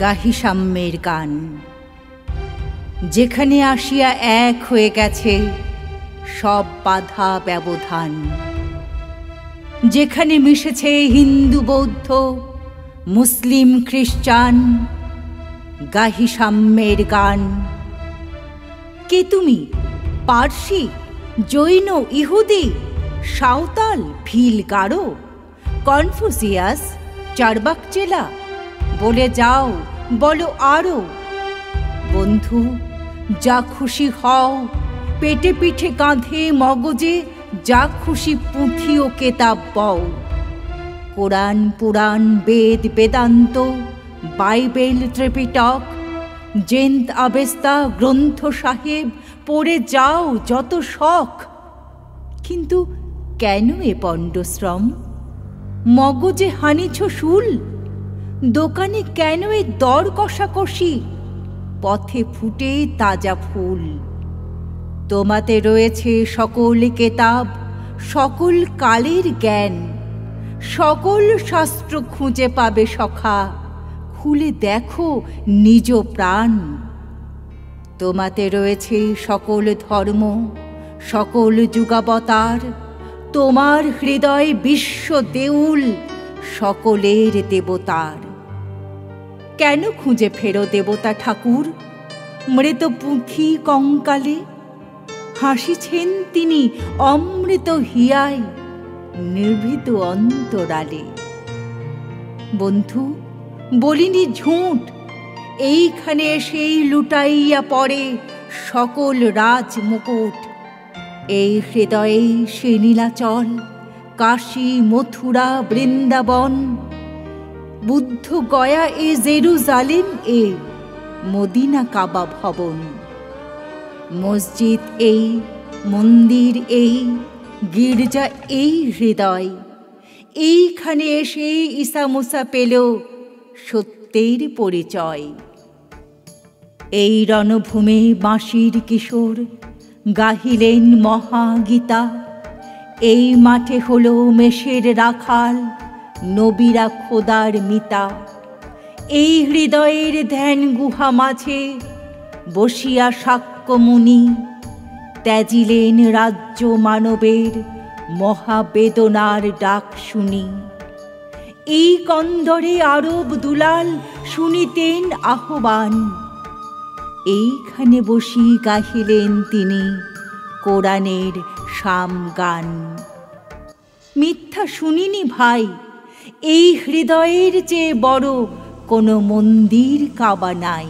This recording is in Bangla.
গাহি সাম্যের গান, যেখানে আসিয়া এক হয়ে গেছে সব বাধা ব্যবধান, যেখানে মিশেছে হিন্দু বৌদ্ধ মুসলিম খ্রিস্টান। গাহি সাম্যের গান। কে তুমি? পার্সি, জৈন, ইহুদি, সাঁওতাল, ভিল, গারো, কনফুসিয়াস, চারবাক চেলা? বলে যাও, বলো আরো। বন্ধু, যা খুশি হও, পেটে পিঠে কাঁধে মগজে যা খুশি পুঁথি ও কেতাব বও। Quran, Purana, Veda, Vedanta, Bible, Tripitaka, Zend, Avesta, Granth Sahib পড়ে যাও যত শখ। কিন্তু কেন এ পণ্ডশ্রম? মগজে হানিছ শুল? দোকানে কেন এ দর কষাকষি? পথে ফুটে তাজা ফুল। তোমাতে রয়েছে সকল কেতাব, সকল কালের জ্ঞান, সকল শাস্ত্র খুঁজে পাবে সখা, খুলে দেখো নিজ প্রাণ। তোমাতে রয়েছে সকল ধর্ম, সকল যুগাবতার, তোমার হৃদয় বিশ্ব দেউল, সকলের দেবতার। কেন খুঁজে ফেরো দেবতা ঠাকুর মৃত পুঁথি কঙ্কালে? হাসিছেন তিনি অমৃত হিয়ায় নির্ভীত অন্তরালে। বন্ধু, বলিনি ঝুঁট, এইখানে এসেই লুটাইয়া পড়ে সকল রাজ মুকুট। এই হৃদয়ে সে নীলাচল, কাশী, মথুরা, বৃন্দাবন, বুদ্ধ গয়া এ জেরুজালেম এ মদিনা কাবা ভবন। মসজিদ এই, মন্দির এই, গির্জা এই হৃদয়। এইখানে এসে ঈসা মুসা পেল সত্যের পরিচয়। এই রণভূমে বাঁশির কিশোর গাহিলেন মহাগীতা। এই মাঠে হলো মেষের রাখাল, নবীরা খোদার মিতা। এই হৃদয়ের ধ্যান গুহা মাঝে বসিয়া শাক্যমুনি ত্যাজিলেন রাজ্য মানবের মহাবেদনার ডাক শুনি। এই কন্দরে আরব দুলাল শুনিতেন আহ্বান। এইখানে বসি গাহিলেন তিনি কোরআনের সামগান। মিথ্যা শুনিনি ভাই, এই হৃদয়ের চেয়ে বড় কোনো মন্দির কাবা নাই।